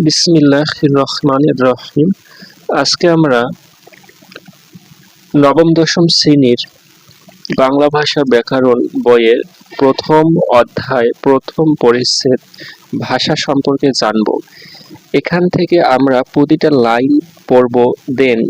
বিসমিল্লাহির রহমানির রহিম। আজকে আমরা নবম দশম শ্রেণীর বাংলা ভাষা ব্যাকরণ বইয়ের প্রথম অধ্যায় প্রথম পরিচ্ছেদ ভাষা সম্পর্কে জানব। এখান থেকে আমরা প্রতিটা লাইন পড়ব, দেন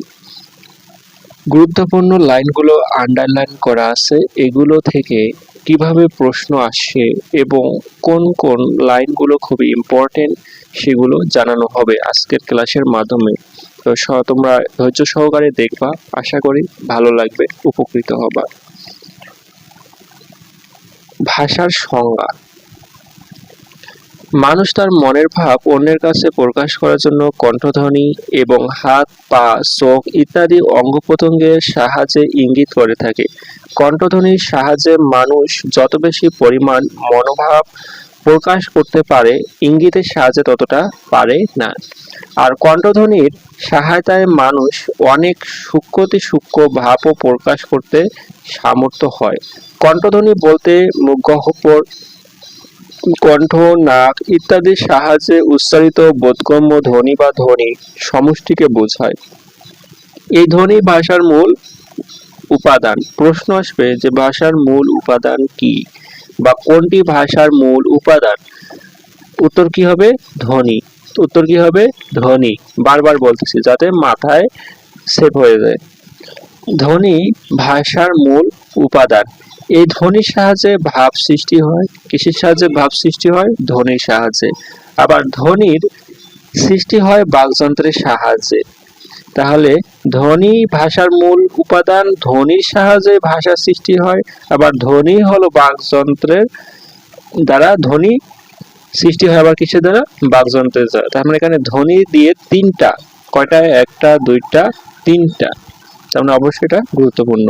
গুরুত্বপূর্ণ লাইনগুলো আন্ডারলাইন করা আছে, এগুলো থেকে কিভাবে প্রশ্ন আসে এবং কোন কোন লাইনগুলো খুবই ইম্পর্টেন্ট সেগুলো জানানো হবে আজকের ক্লাসের মাধ্যমে। তো তোমরা ধৈর্য সহকারে দেখবা, আশা করি ভালো লাগবে, উপকৃত হবা। ভাষার সংজ্ঞা: মানুষ তার মনের ভাব অন্যের কাছে প্রকাশ করার জন্য কণ্ঠধ্বনি এবং হাত, পা, চোখ ইত্যাদি অঙ্গ-প্রত্যঙ্গের সাহায্যে ইঙ্গিত করে থাকে। কণ্ঠধ্বনির সাহায্যে মানুষ যত বেশি পরিমাণ মনোভাব প্রকাশ করতে পারে, ইঙ্গিতের সাহায্যে ততটা পারে না। আর কণ্ঠধ্বনির সহায়তায় মানুষ অনেক সূক্ষ্মাতি সূক্ষ্ম ভাবও প্রকাশ করতে সামর্থ্য হয়। কণ্ঠধ্বনি বলতে মুখ, গহ্বর, কণ্ঠ, নাক ইত্যাদির সাহায্যে উচ্চারিত বোধগম্য ধ্বনি বা ধ্বনি সমষ্টিকে বোঝায়। এই ধ্বনি ভাষার মূল উপাদান। প্রশ্ন আসবে যে ভাষার মূল উপাদান কি বা কোনটি ভাষার মূল উপাদান? উত্তর কি হবে? ধ্বনি। উত্তর কি হবে? ধ্বনি। বারবার বলতেছি যাতে মাথায় সেভ হয়ে যায়। ধ্বনি ভাষার মূল উপাদান। এই ধ্বনির সাহায্যে ভাব সৃষ্টি হয়। কিসের সাহায্যে ভাব সৃষ্টি হয়? ধ্বনির সাহায্যে। আবার ধ্বনির সৃষ্টি হয় বাকযন্ত্রের সাহায্যে। তাহলে ধ্বনি ভাষার মূল উপাদান, ধ্বনির সাহায্যে ভাষা সৃষ্টি হয়, আবার ধ্বনি হলো বাকযন্ত্রের দ্বারা ধ্বনি সৃষ্টি হয়, আবার কিসের দ্বারা? বাকযন্ত্রের দ্বারা। তার মানে এখানে ধ্বনি দিয়ে তিনটা, কয়টা? একটা, দুইটা, তিনটা। তার মানে অবশ্যই এটা গুরুত্বপূর্ণ।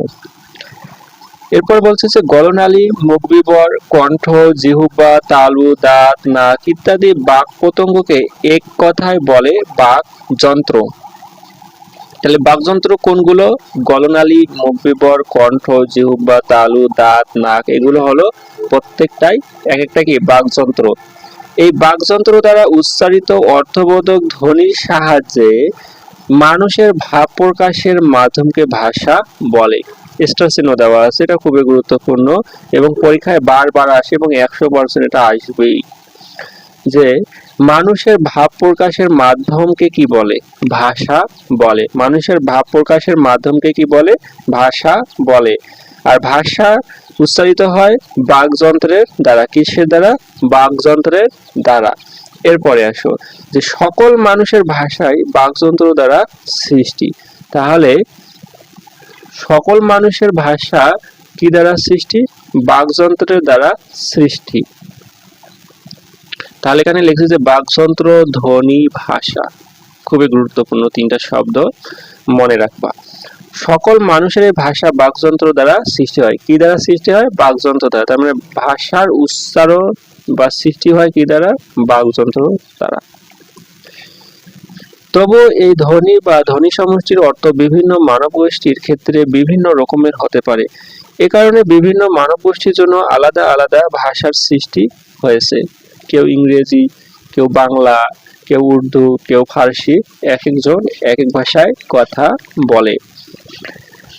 এরপর বলছে যে গলনালী, মুখবিবর, কণ্ঠ, জিহ্বা, তালু, দাঁত, নাক ইত্যাদি বাক প্রত্যঙ্গকে এক কথায় বলে বাকযন্ত্র। তাহলে বাকযন্ত্র কোনগুলো? গলনালী, মুখবিবর, কণ্ঠ, জিহ্বা, তালু, দাঁত, নাক এগুলো হলো প্রত্যেকটাই এক একটা কি বাকযন্ত্র। এই বাকযন্ত্র দ্বারা উচ্চারিত অর্থবোধক ধ্বনির সাহায্যে মানুষের ভাব প্রকাশের মাধ্যমকে ভাষা বলে। স্টার চিহ্ন দেওয়া আছে, এটা খুবই গুরুত্বপূর্ণ এবং পরীক্ষায় বারবার আসে এবং 100% এটা আসবেই। যে মানুষের ভাব প্রকাশের মাধ্যমকে কি বলে? ভাষা বলে। মানুষের ভাব প্রকাশের মাধ্যমকে কি বলে? ভাষা বলে। আর ভাষা উচ্চারিত হয় বাকযন্ত্রের দ্বারা। কিসের দ্বারা? বাকযন্ত্রের দ্বারা। এরপরে আসো যে সকল মানুষের ভাষাই বাকযন্ত্র দ্বারা সৃষ্টি। তাহলে সকল মানুষের ভাষা কি দ্বারা সৃষ্টি? বাকযন্ত্রের দ্বারা সৃষ্টি। তাহলে এখানে লিখছে যে বাকযন্ত্র, ধ্বনি, ভাষা। খুবই গুরুত্বপূর্ণ তিনটা শব্দ মনে রাখবা। সকল মানুষের ভাষা বাকযন্ত্র দ্বারা সৃষ্টি হয়। কি দ্বারা সৃষ্টি হয়? বাকযন্ত্র দ্বারা। তার মানে ভাষার উচ্চারণ বা সৃষ্টি হয় কি দ্বারা? বাকযন্ত্র দ্বারা। তবু এই ধ্বনি বা ধ্বনি সমষ্টির অর্থ বিভিন্ন মানব গোষ্ঠীর ক্ষেত্রে বিভিন্ন রকমের হতে পারে। এ কারণে বিভিন্ন মানব গোষ্ঠীর জন্য আলাদা আলাদা ভাষার সৃষ্টি হয়েছে। কেউ ইংরেজি, কেউ বাংলা, কেউ উর্দু, কেউ ফার্সি, এক একজন এক এক ভাষায় কথা বলে।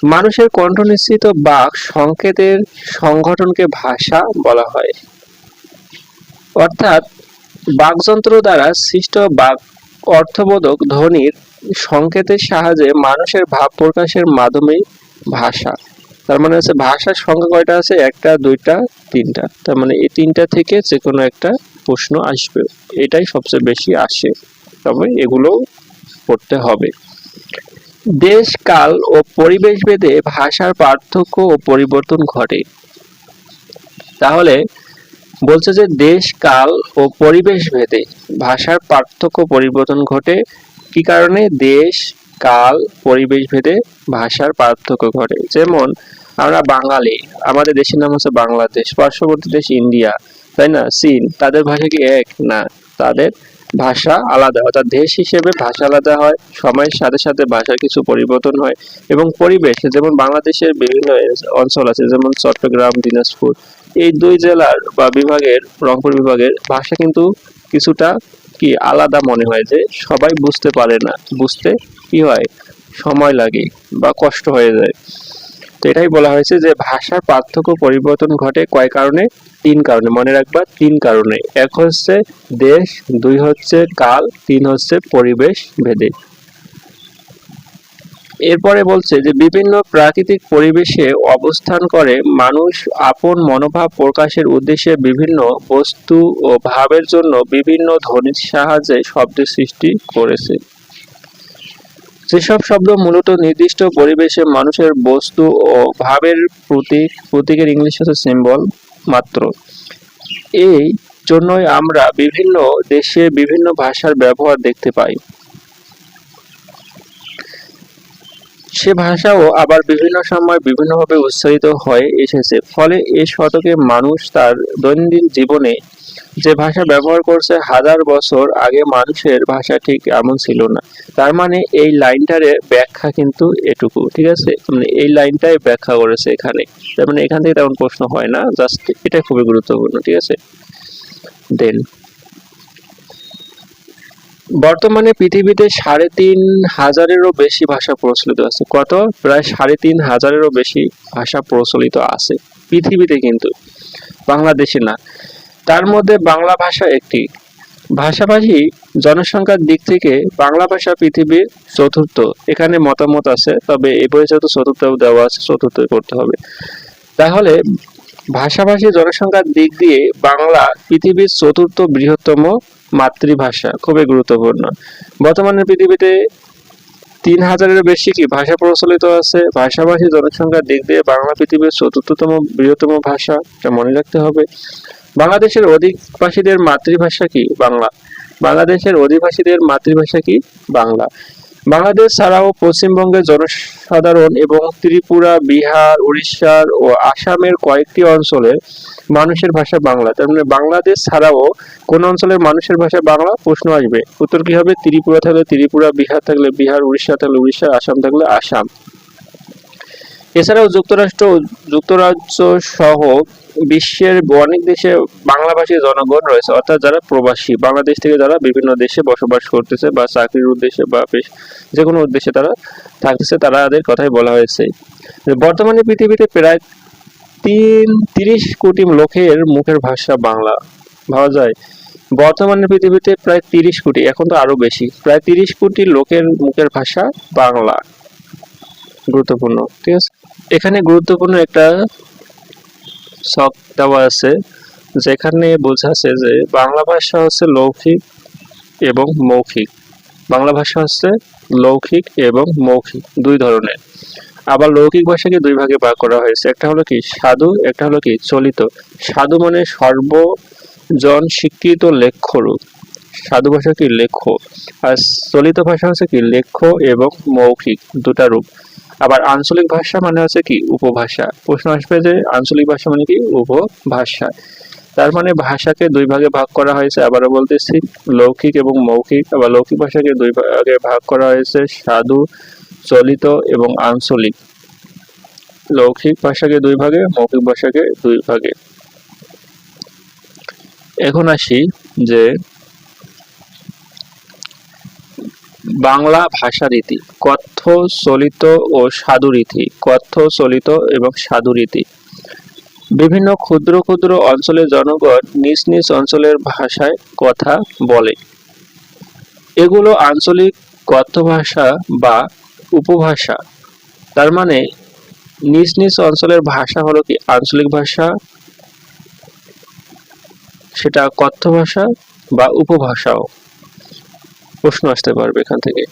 মানুষের কণ্ঠ নিঃসৃত বাক সংকেতের সংগঠনকে ভাষা বলা হয়। অর্থাৎ বাকযন্ত্র দ্বারা সৃষ্ট বাক অর্থবোধক ধ্বনির সংকেতের সাহায্যে মানুষের ভাব প্রকাশের মাধ্যমেই ভাষা। তার মানে হচ্ছে ভাষার সংখ্যা কয়টা আছে? একটা, দুইটা, তিনটা। তার মানে এই তিনটা থেকে যে কোনো একটা প্রশ্ন আসবে, এটাই সবচেয়ে বেশি আসে, তবে এগুলো পড়তে হবে। দেশ, কাল ও পরিবেশ ভেদে ভাষার পার্থক্য ও পরিবর্তন ঘটে। তাহলে বলছে যে দেশ, কাল ও পরিবেশ ভেদে ভাষার পার্থক্য পরিবর্তন ঘটে। কি কারণে? দেশ, কাল, পরিবেশ ভেদে ভাষার পার্থক্য ঘটে। যেমন আমরা বাঙালি, আমাদের দেশের নাম হচ্ছে বাংলাদেশ, পার্শ্ববর্তী দেশ ইন্ডিয়া, তাই না? চীন, তাদের ভাষা কি এক? না, তাদের ভাষা আলাদা। অর্থাৎ দেশ হিসেবে ভাষা আলাদা হয়, সময়ের সাথে সাথে ভাষার কিছু পরিবর্তন হয়। এবং পরিবেশ, যেমন বাংলাদেশের বিভিন্ন অঞ্চল আছে, যেমন চট্টগ্রাম, দিনাজপুর, এই দুই জেলার বা বিভাগের, রংপুর বিভাগের ভাষা কিন্তু কিছুটা কি আলাদা মনে হয়, যে সবাই বুঝতে পারে না, বুঝতে কি হয় সময় লাগে বা কষ্ট হয়ে যায়। তো এটাই বলা হয়েছে যে ভাষার পার্থক্য পরিবর্তন ঘটে কয় কারণে? 3 কারণে, মনে রাখবা 3 কারণে। 1 হচ্ছে দেশ, 2 হচ্ছে কাল, 3 হচ্ছে পরিবেশ ভেদে। এরপরে বলছে যে বিভিন্ন প্রাকৃতিক পরিবেশে অবস্থান করে মানুষ আপন মনোভাব প্রকাশের উদ্দেশ্যে বিভিন্ন বস্তু ও ভাবের জন্য বিভিন্ন ধ্বনির সাহায্যে শব্দ সৃষ্টি করেছে। যেসব শব্দ মূলত নির্দিষ্ট পরিবেশে মানুষের বস্তু ও ভাবের প্রতীকের ইংলিশ হচ্ছে সিম্বল মাত্র। এই জন্যই আমরা বিভিন্ন দেশে বিভিন্ন ভাষার ব্যবহার দেখতে পাই। সে ভাষাও আবার বিভিন্ন সময় বিভিন্নভাবে উচ্চারিত হয়ে এসেছে। ফলে এ শতকে মানুষ তার দৈনন্দিন জীবনে যে ভাষা ব্যবহার করছে, হাজার বছর আগে মানুষের ভাষা ঠিক এমন ছিল না। তার মানে এই লাইনটার ব্যাখ্যা কিন্তু এটুকু, ঠিক আছে? মানে এই লাইনটাই ব্যাখ্যা করেছে এখানে। তার মানে এখান থেকে তেমন প্রশ্ন হয় না, জাস্ট এটা খুবই গুরুত্বপূর্ণ, ঠিক আছে? দেন বর্তমানে পৃথিবীতে 3,500-এরও বেশি ভাষা প্রচলিত আছে। কত? প্রায় 3,500-এরও বেশি ভাষা প্রচলিত আছে পৃথিবীতে, কিন্তু বাংলাদেশে না। তার মধ্যে বাংলা ভাষা একটি। ভাষাভাষী জনসংখ্যার দিক থেকে বাংলা ভাষা পৃথিবীর চতুর্থ। এখানে মতামত আছে, তবে এই বইয়ে যেহেতু চতুর্থ দেওয়া আছে, চতুর্থ করতে হবে। তাহলে ভাষাভাষী জনসংখ্যার দিক দিয়ে বাংলা পৃথিবীর চতুর্থ বৃহত্তম মাতৃভাষা, খুবই গুরুত্বপূর্ণ। বর্তমানে পৃথিবীতে 3,000-এরও বেশি কি ভাষা প্রচলিত আছে। ভাষাভাষী জনসংখ্যার দিক দিয়ে বাংলা পৃথিবীর চতুর্থতম বৃহত্তম ভাষা, এটা মনে রাখতে হবে। বাংলাদেশের অধিবাসীদের মাতৃভাষা কি? বাংলা। বাংলাদেশের অধিবাসীদের মাতৃভাষা কি? বাংলা। বাংলাদেশ ছাড়াও পশ্চিমবঙ্গের জনসাধারণ এবং ত্রিপুরা, বিহার, উড়িষ্যার ও আসামের কয়েকটি অঞ্চলের মানুষের ভাষা বাংলা। তার মানে বাংলাদেশ ছাড়াও কোন অঞ্চলের মানুষের ভাষা বাংলা? প্রশ্ন আসবে, উত্তর কি হবে? ত্রিপুরা থাকলে ত্রিপুরা, বিহার থাকলে বিহার, উড়িষ্যা থাকলে উড়িষ্যা, আসাম থাকলে আসাম। এছাড়াও যুক্তরাজ্য সহ বিশ্বের অনেক দেশে বাংলাভাষী জনগণ রয়েছে, অর্থাৎ যারা প্রবাসী, বাংলাদেশ থেকে যারা বিভিন্ন দেশে বসবাস করতেছে বা চাকরির উদ্দেশ্যে বা যে কোনো উদ্দেশ্যে তারা থাকতেছে, তাদের কথাই বলা হয়েছে। বর্তমানে পৃথিবীতে প্রায় 30 কোটি লোকের মুখের ভাষা বাংলা। ভাবা যায়, বর্তমানে পৃথিবীতে প্রায় 30 কোটি, এখন তো আরো বেশি, প্রায় 30 কোটি লোকের মুখের ভাষা বাংলা। গুরুত্বপূর্ণ, ঠিক আছে? এখানে গুরুত্বপূর্ণ একটা শখ দেওয়া আছে, যেখানে বোঝাচ্ছে যে বাংলা ভাষা হচ্ছে লৌকিক এবং মৌখিক। বাংলা ভাষা হচ্ছে লৌকিক এবং মৌখিক, দুই ধরনের। আবার লৌকিক ভাষাকে দুই ভাগে ভাগ করা হয়েছে, একটা হলো কি সাধু, একটা হলো কি চলিত। সাধু মানে সর্বজন স্বীকৃত লেখ্য রূপ, সাধু ভাষা কি লেখ্য। আর চলিত ভাষা হচ্ছে কি লেখ্য এবং মৌখিক, দুটা রূপ। আবার আঞ্চলিক ভাষা মানে হচ্ছে কি উপভাষা। প্রশ্ন আসবে যে আঞ্চলিক ভাষা মানে কি? উপভাষা। তার মানে ভাষাকে দুই ভাগে ভাগ করা হয়েছে, আবারও বলতেছি, লৌকিক এবং মৌখিক। আবার লৌকিক ভাষাকে দুই ভাগে ভাগ করা হয়েছে, সাধু, চলিত এবং আঞ্চলিক। লৌকিক ভাষাকে দুই ভাগে, মৌখিক ভাষাকে দুই ভাগে। এখন আসি যে বাংলা ভাষা রীতি, কথ্য, চলিত ও সাধু রীতি। কথ্য, চলিত এবং সাধু রীতি। বিভিন্ন ক্ষুদ্র ক্ষুদ্র অঞ্চলের জনগণ নিজ নিজ অঞ্চলের ভাষায় কথা বলে। এগুলো আঞ্চলিক কথ্য ভাষা বা উপভাষা। তার মানে নিজ নিজ অঞ্চলের ভাষা হলো কি আঞ্চলিক ভাষা, সেটা কথ্য ভাষা বা উপভাষাও। প্রশ্ন আসতে পারবে এখান থেকে।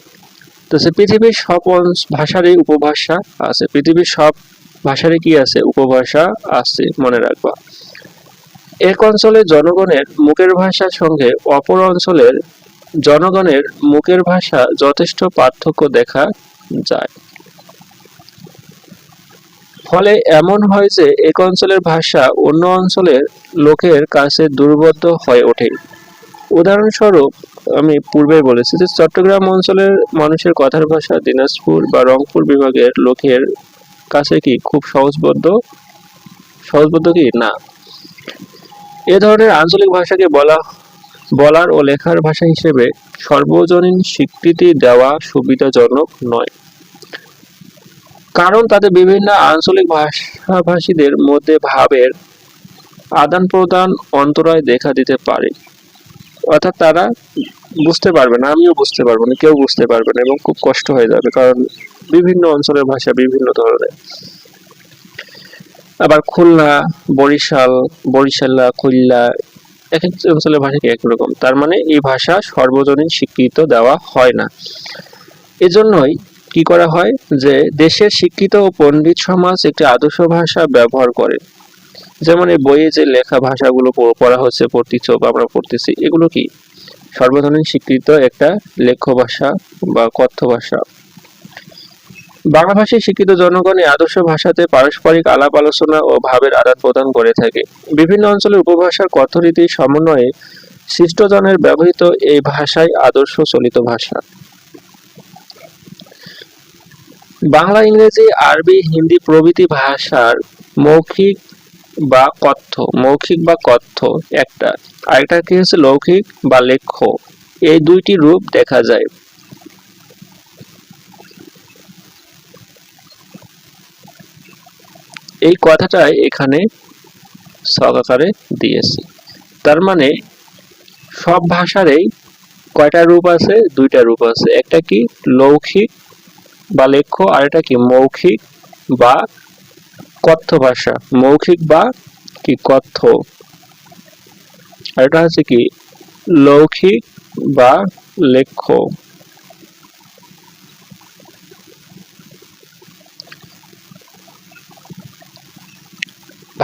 তো পৃথিবীর সব ভাষারই উপভাষা আছে, পৃথিবীর সব ভাষারই কি আছে? উপভাষা আছে, মনে রাখবা। এক অঞ্চলের জনগণের মুখের ভাষার সঙ্গে অপর অঞ্চলের জনগণের মুখের ভাষা যথেষ্ট পার্থক্য দেখা যায়। ফলে এমন হয় যে এক অঞ্চলের ভাষা অন্য অঞ্চলের লোকের কাছে দুর্বোধ্য হয়ে ওঠে। উদাহরণস্বরূপ আমি পূর্বেই বলেছি যে চট্টগ্রাম অঞ্চলের মানুষের কথার ভাষা দিনাজপুর বা রংপুর বিভাগের লোকের কাছে কি খুব সহজবোধ্য কি? না। এ ধরনের আঞ্চলিক ভাষাকে বলা বলার ও লেখার ভাষা হিসেবে সর্বজনীন স্বীকৃতি দেওয়া সুবিধাজনক নয়, কারণ তাতে বিভিন্ন আঞ্চলিক ভাষাভাষীদের মধ্যে ভাবের আদান প্রদান অন্তরায় দেখা দিতে পারে। অর্থাৎ তারা বুঝতে পারবে না, আমিও বুঝতে পারবো না, কেউ বুঝতে পারবে না এবং খুব কষ্ট হয়ে যাবে, কারণ বিভিন্ন অঞ্চলের ভাষা বিভিন্ন ধরনের। আবার খুলনা, বরিশাল, বরিশাল্লা, খুলনা, এক এক অঞ্চলের ভাষা একরকম, তার মানে এই ভাষা সর্বজনীন স্বীকৃত দেওয়া হয় না। এজন্যই কি করা হয় যে দেশের শিক্ষিত ও পণ্ডিত সমাজ একটি আদর্শ ভাষা ব্যবহার করে। যেমন এই বইয়ে যে লেখা ভাষাগুলো পড়া হচ্ছে, আমরা পড়তেছি, এগুলো কি সর্বজনীন স্বীকৃত একটা লেখ্য ভাষা বা কথ্য ভাষা। বাংলা ভাষায় শিক্ষিত জনগণ এই আদর্শ ভাষাতে পারস্পরিক আলাপ আলোচনা ও ভাবের আদান প্রদান করে থাকে। বিভিন্ন অঞ্চলের উপভাষার কথ্যরীতির সমন্বয়ে সৃষ্টজনের ব্যবহৃত এই ভাষাই আদর্শ চলিত ভাষা। বাংলা, ইংরেজি, আরবি, হিন্দি প্রভৃতি ভাষার মৌখিক বা কথ্য একটা, আরেকটা কি হচ্ছে লৌকিক বা লেখ্য। এই দুইটি রূপ দেখা যায়। এই কথাটাই এখানে ছক আকারে দিয়েছি। তার মানে সব ভাষারই কয়টা রূপ আছে? দুইটা রূপ আছে। একটা কি লৌকিক বা লেখ্য, আর এটা কি মৌখিক বা কথ্য ভাষা। মৌখিক বা কি কথ্য, আর এটা হচ্ছে কি লৌকিক বা লেখ্য।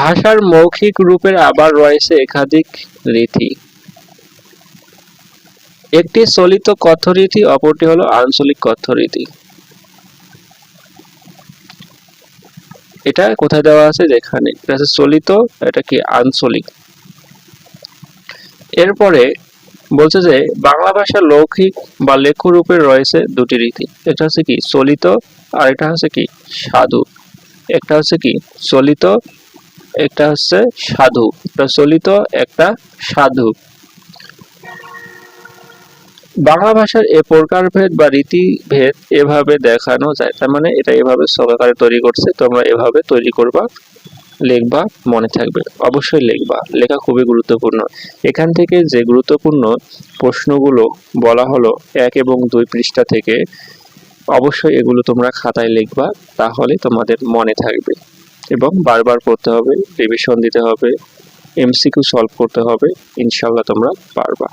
ভাষার মৌখিক রূপের আবার রয়েছে একাধিক রীতি। একটি চলিত কথ্যরীতি, অপরটি হলো আঞ্চলিক কথ্যরীতি। এটা কোথায় দেওয়া আছে? এখানে এটা হচ্ছে চলিত, এটা কি আঞ্চলিক। এরপরে বলছে যে বাংলা ভাষার লৌকিক বা লেখ্য রূপের রয়েছে দুটি রীতি। এটা হচ্ছে কি চলিত, আর এটা হচ্ছে কি সাধু। একটা হচ্ছে কি চলিত, একটা হচ্ছে সাধু। একটা চলিত, একটা সাধু। বাংলা ভাষার এ প্রকারভেদ বা রীতিভেদ এভাবে দেখানো যায়। তার মানে এটা এভাবে ছকাকারে তৈরি করছে, তোমরা এভাবে তৈরি করবা, লিখবা, মনে থাকবে, অবশ্যই লিখবা। লেখা খুবই গুরুত্বপূর্ণ। এখান থেকে যে গুরুত্বপূর্ণ প্রশ্নগুলো বলা হলো 1 এবং 2 পৃষ্ঠা থেকে, অবশ্যই এগুলো তোমরা খাতায় লিখবা, তাহলে তোমাদের মনে থাকবে। এবং বারবার পড়তে হবে, রিভিশন দিতে হবে, এমসিকিউ সলভ করতে হবে, ইনশাআল্লাহ তোমরা পারবা।